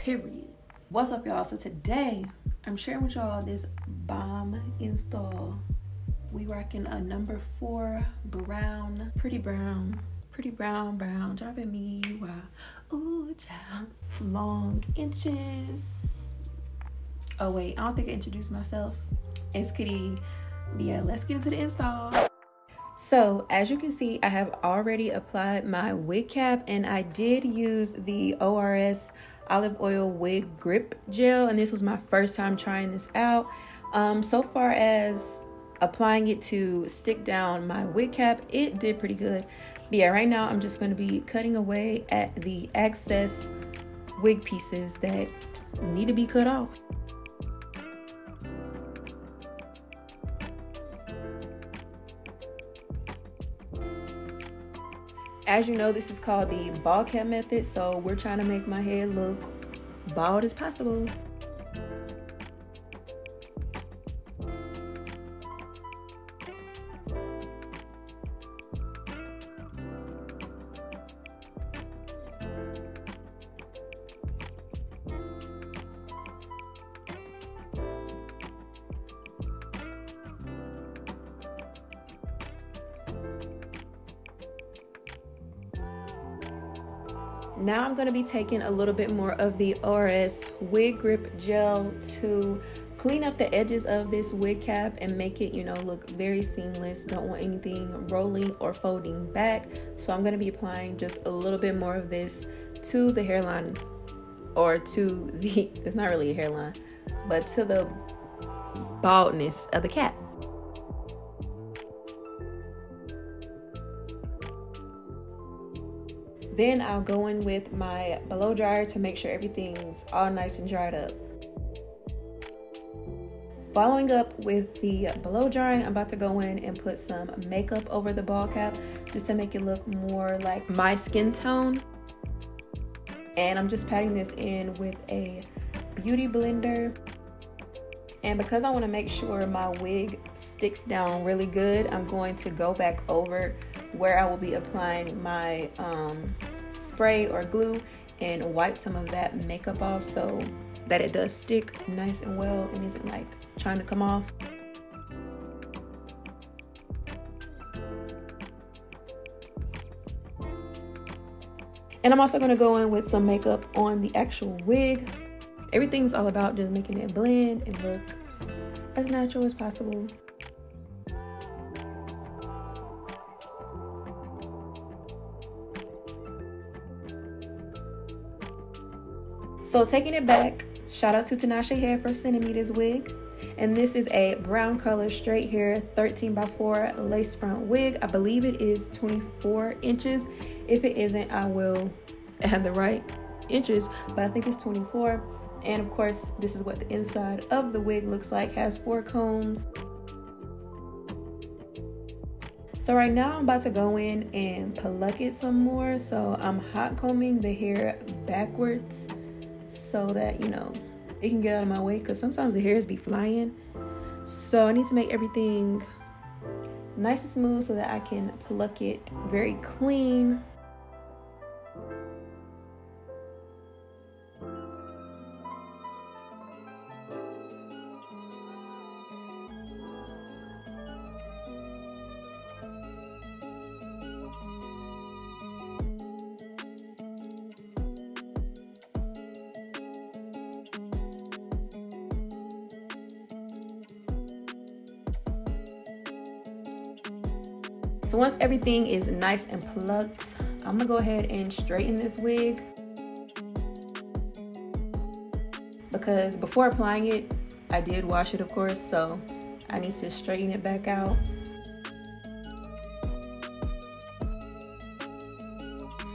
period. What's up, y'all? So today I'm sharing with y'all this bomb install. We rocking a number 4 brown, pretty brown, driving me wild. Ooh, child. Long inches. Oh wait, I don't think I introduced myself. It's Kadijah. But yeah, let's get into the install. So as you can see, I have already applied my wig cap, and I did use the ORS olive oil wig grip gel, and this was my first time trying this out. So far as applying it to stick down my wig cap, it did pretty good. But yeah, right now I'm just going to be cutting away at the excess wig pieces that need to be cut off. As you know, this is called the bald cap method, so we're trying to make my hair look bald as possible. Now I'm going to be taking a little bit more of the ORS Wig Grip Gel to clean up the edges of this wig cap and make it, you know, look very seamless. Don't want anything rolling or folding back. So I'm going to be applying just a little bit more of this to the hairline, or to the, it's not really a hairline, but to the baldness of the cap. Then I'll go in with my blow dryer to make sure everything's all nice and dried up. Following up with the blow drying, I'm about to go in and put some makeup over the bald cap just to make it look more like my skin tone. And I'm just patting this in with a beauty blender. And because I want to make sure my wig sticks down really good, I'm going to go back over where I will be applying my spray or glue and wipe some of that makeup off so that it does stick nice and well and isn't like trying to come off. And I'm also going to go in with some makeup on the actual wig. Everything's all about just making it blend and look as natural as possible. So taking it back, shout out to Tinashe Hair for sending me this wig. And this is a brown color straight hair 13x4 lace front wig. I believe it is 24 inches. If it isn't, I will add the right inches, but I think it's 24. And of course, this is what the inside of the wig looks like. Has 4 combs. So right now I'm about to go in and pluck it some more. So I'm hot combing the hair backwards so that, you know, it can get out of my way, because sometimes the hairs be flying. So I need to make everything nice and smooth so that I can pluck it very clean. So once everything is nice and plucked, I'm gonna go ahead and straighten this wig, because before applying it, I did wash it, of course, so I need to straighten it back out.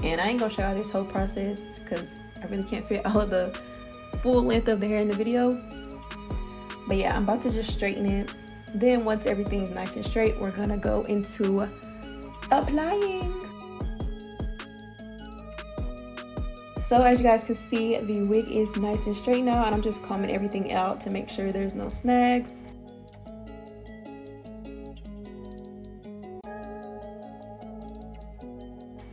And I ain't gonna show you this whole process because I really can't fit all of the full length of the hair in the video. But yeah, I'm about to just straighten it. Then once everything's nice and straight, we're gonna go into applying. So as you guys can see, the wig is nice and straight now, and I'm just combing everything out to make sure there's no snags.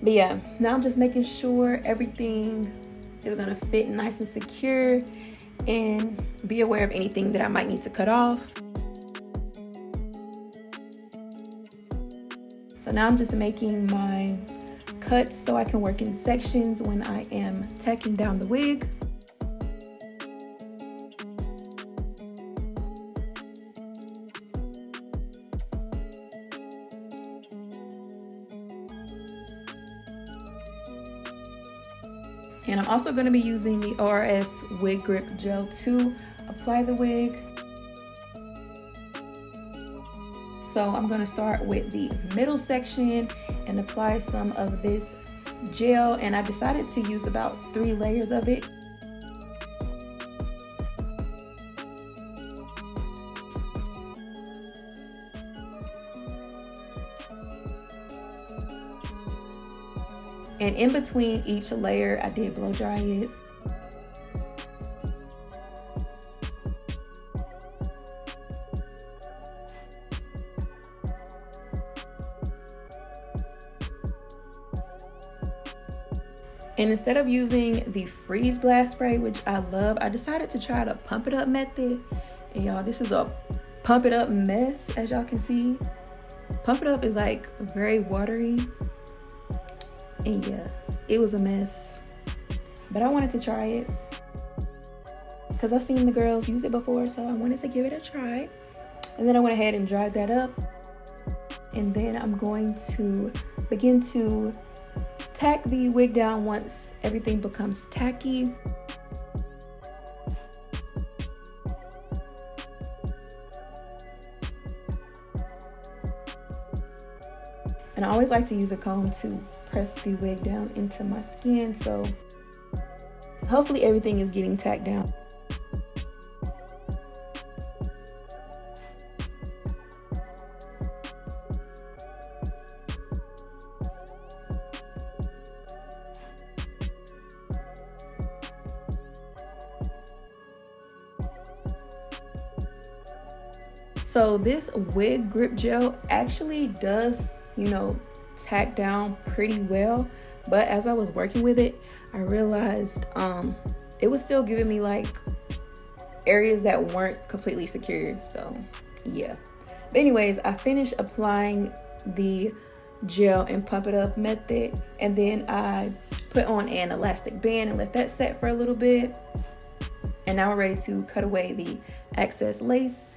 But yeah, now I'm just making sure everything is gonna fit nice and secure, and be aware of anything that I might need to cut off. So now I'm just making my cuts so I can work in sections when I am tacking down the wig. And I'm also going to be using the ORS Wig Grip Gel to apply the wig. So I'm going to start with the middle section and apply some of this gel, and I decided to use about 3 layers of it. And in between each layer, I did blow dry it. And instead of using the freeze blast spray, which I love, I decided to try the pump it up method. And y'all, this is a pump it up mess, as y'all can see. Pump it up is like very watery. And yeah, it was a mess, but I wanted to try it because I've seen the girls use it before, so I wanted to give it a try. And then I went ahead and dried that up, and then I'm going to begin to tack the wig down once everything becomes tacky. And I always like to use a comb to press the wig down into my skin, so hopefully everything is getting tacked down. So this wig grip gel actually does, you know, tack down pretty well, but as I was working with it, I realized it was still giving me like areas that weren't completely secure. So yeah, but anyways, I finished applying the gel and pump it up method, and then I put on an elastic band and let that set for a little bit, and now we're ready to cut away the excess lace.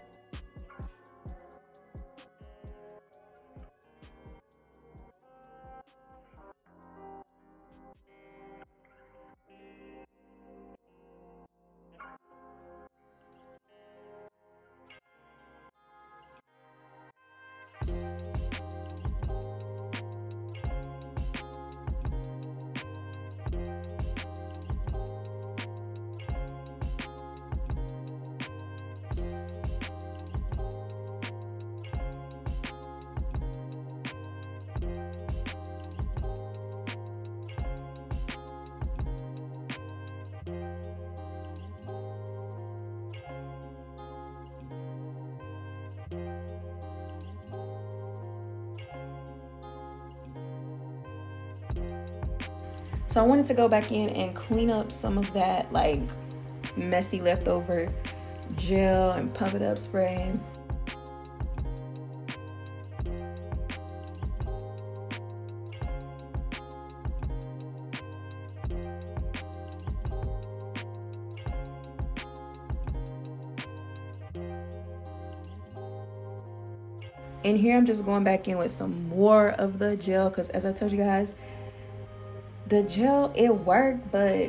So I wanted to go back in and clean up some of that like messy leftover gel and pump it up spray. And here I'm just going back in with some more of the gel, because as I told you guys, the gel, it worked, but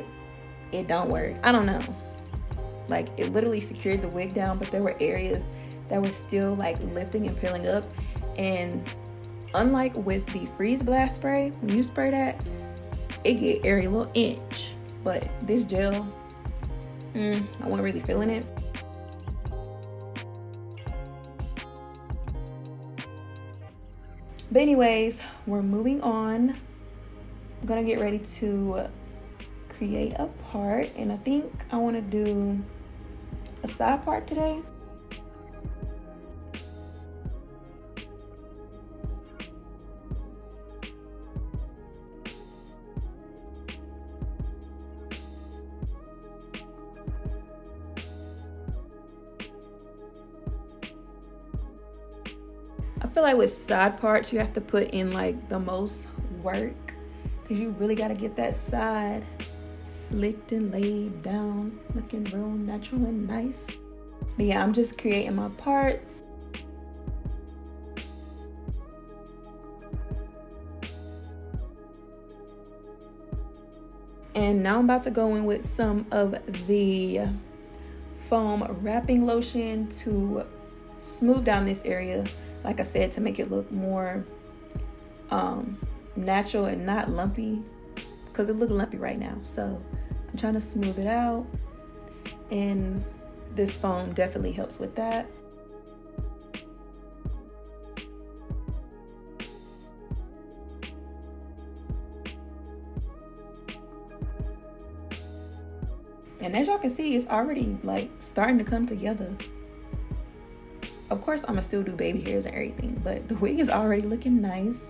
it don't work. I don't know. Like, it literally secured the wig down, but there were areas that were still like lifting and peeling up. And unlike with the freeze blast spray, when you spray that, it get every little inch. But this gel, I wasn't really feeling it. But anyways, we're moving on. I'm gonna get ready to create a part, and I think I want to do a side part today. feel like with side parts, you have to put in like the most work because you really got to get that side slicked and laid down, looking real natural and nice. But yeah, I'm just creating my parts. And now I'm about to go in with some of the foam wrapping lotion to smooth down this area, like I said, to make it look more natural and not lumpy, because it looks lumpy right now. So I'm trying to smooth it out, and this foam definitely helps with that. And as y'all can see, it's already like starting to come together. Of course, I'm gonna still do baby hairs and everything, but the wig is already looking nice.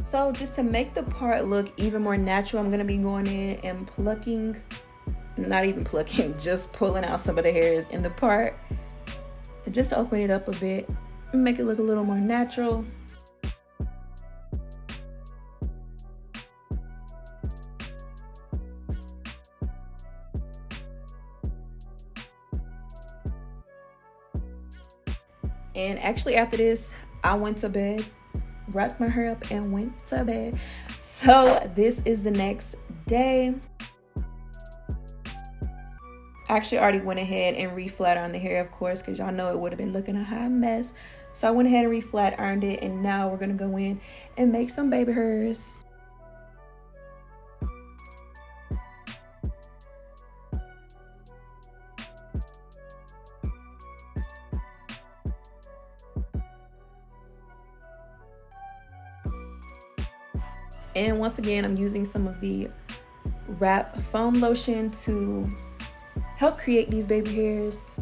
So just to make the part look even more natural, I'm gonna be going in and plucking, not even plucking, just pulling out some of the hairs in the part, and just open it up a bit and make it look a little more natural. And actually after this, I went to bed, wrapped my hair up and went to bed. So this is the next day. I actually already went ahead and reflat ironed the hair, of course, because y'all know it would have been looking a hot mess. So I went ahead and reflat ironed it, and now we're gonna go in and make some baby hairs. And once again, I'm using some of the wrap foam lotion to help create these baby hairs.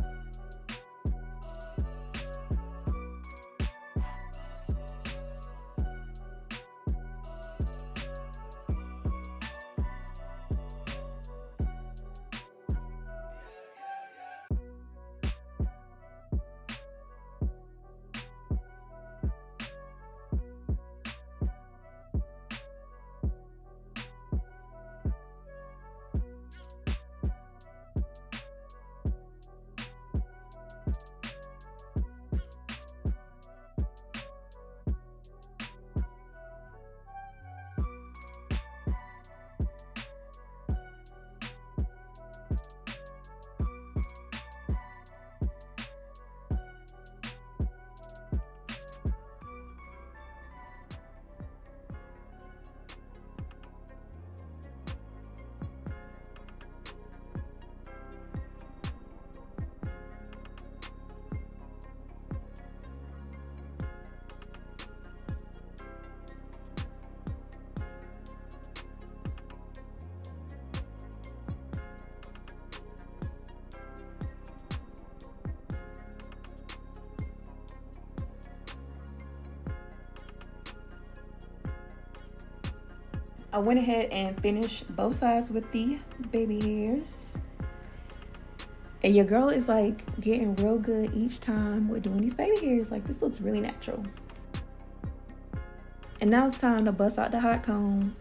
I went ahead and finished both sides with the baby hairs. And your girl is like getting real good each time we're doing these baby hairs. Like, this looks really natural. And now it's time to bust out the hot comb.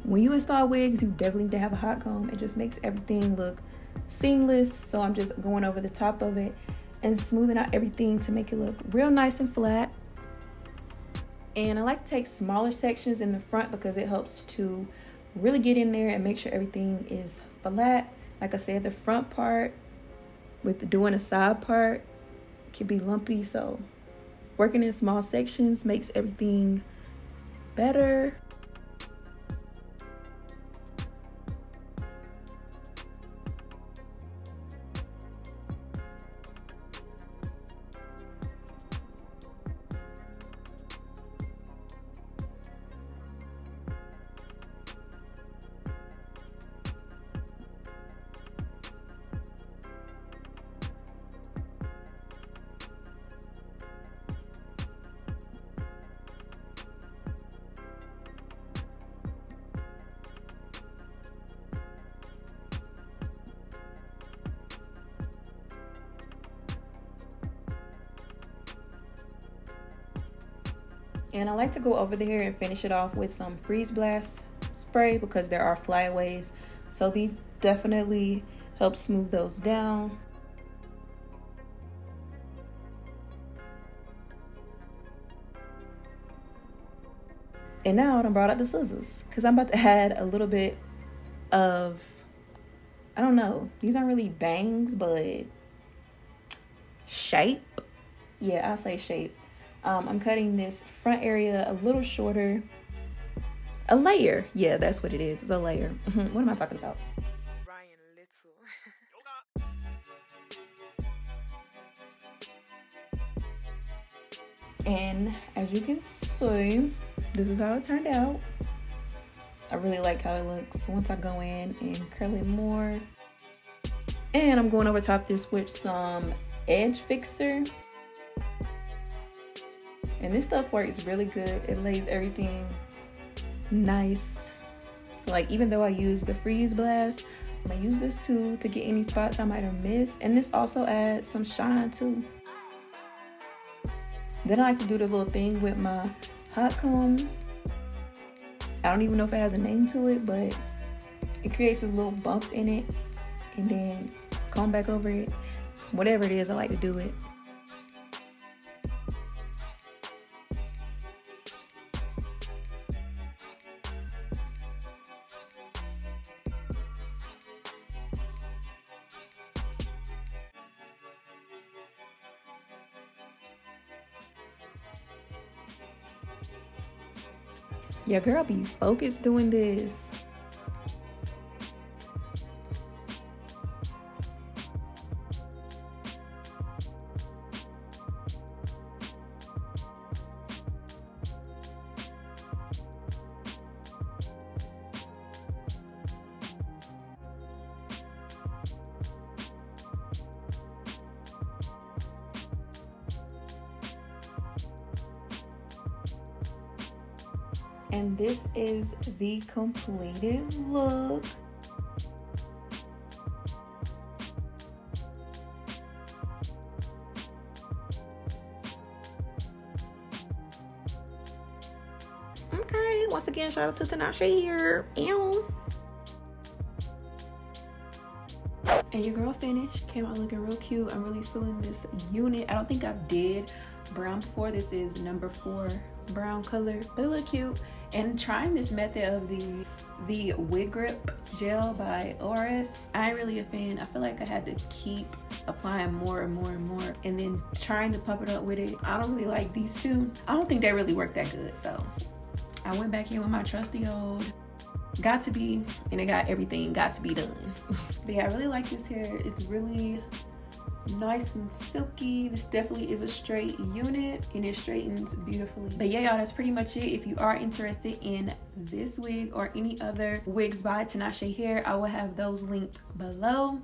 When you install wigs, you definitely need to have a hot comb. It just makes everything look seamless. So I'm just going over the top of it and smoothing out everything to make it look real nice and flat. And I like to take smaller sections in the front because it helps to really get in there and make sure everything is flat. Like I said, the front part with doing a side part can be lumpy, so working in small sections makes everything better. And I like to go over the hair and finish it off with some freeze blast spray because there are flyaways. So these definitely help smooth those down. And now I brought out the scissors because I'm about to add a little bit of, I don't know, these aren't really bangs, but shape. Yeah, I'll say shape. I'm cutting this front area a little shorter. A layer. Yeah, that's what it is. It's a layer. What am I talking about? And as you can see, this is how it turned out. I really like how it looks once I go in and curl it more. And I'm going over top this with some edge fixer. And this stuff works really good. It lays everything nice. So like, even though I use the freeze blast, I'm gonna use this too to get any spots I might have missed. And this also adds some shine too. Then I like to do the little thing with my hot comb. I don't even know if it has a name to it, but it creates this little bump in it, and then comb back over it. Whatever it is, I like to do it. Yeah, girl, be focused doing this. And this is the completed look. Okay, once again, shout out to Tinashe here. Ew. And your girl finished, came out looking real cute. I'm really feeling this unit. I don't think I did brown before. This is number 4 brown color, but it look cute. And trying this method of the Wig Grip Gel by ORS, I ain't really a fan. I feel like I had to keep applying more and more and more, and then trying to pump it up with it. I don't really like these two. I don't think they really work that good, so I went back in with my trusty old got to be, and it got everything got to be done. But yeah, I really like this hair. It's really nice and silky. This definitely is a straight unit, and it straightens beautifully. But yeah, y'all, that's pretty much it. If you are interested in this wig or any other wigs by Tinashe Hair, I will have those linked below.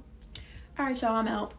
All right, y'all, I'm out.